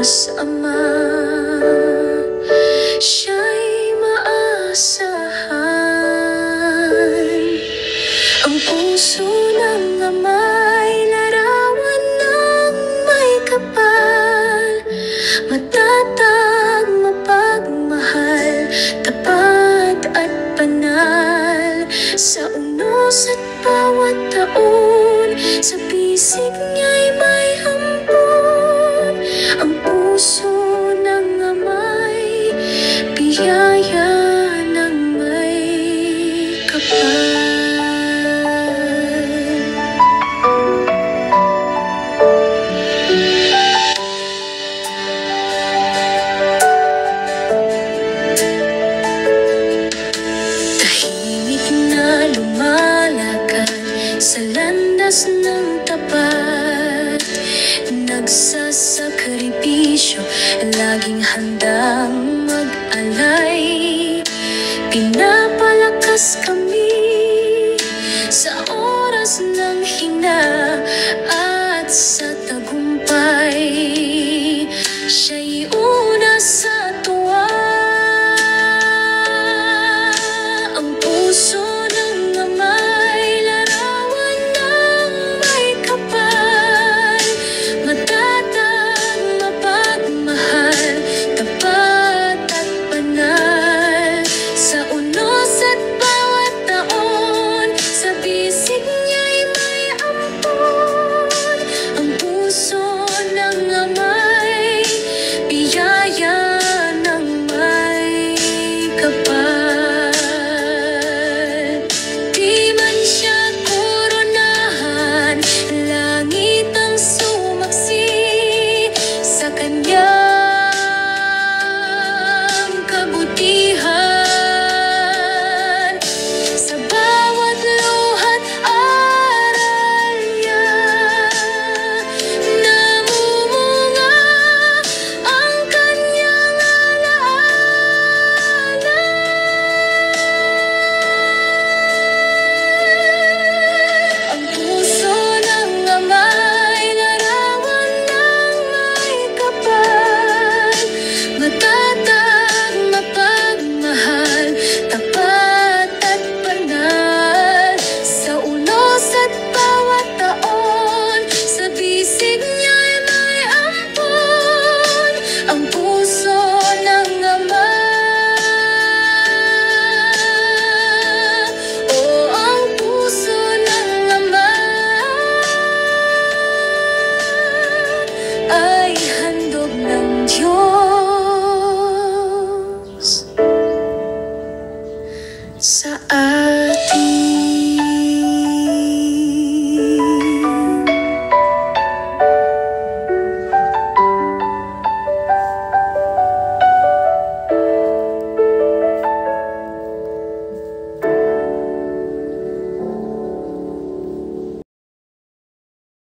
Diyos Ama, siya'y maasahan. Ang puso ng ama'y larawan ng may kapal, matatag, mapagmahal, tapat at banal. Sa unos at bawat taon, sa bisig niya'y may hampon. Ang puso ng ama'y biyaya ng may kapal. Tahimik na lumalakad sa landas ng tapat, nagsasakripisyo, laging handang mag-alay. Pinapalakas kami sa oras ng hina at sa tagumpay. Siya'y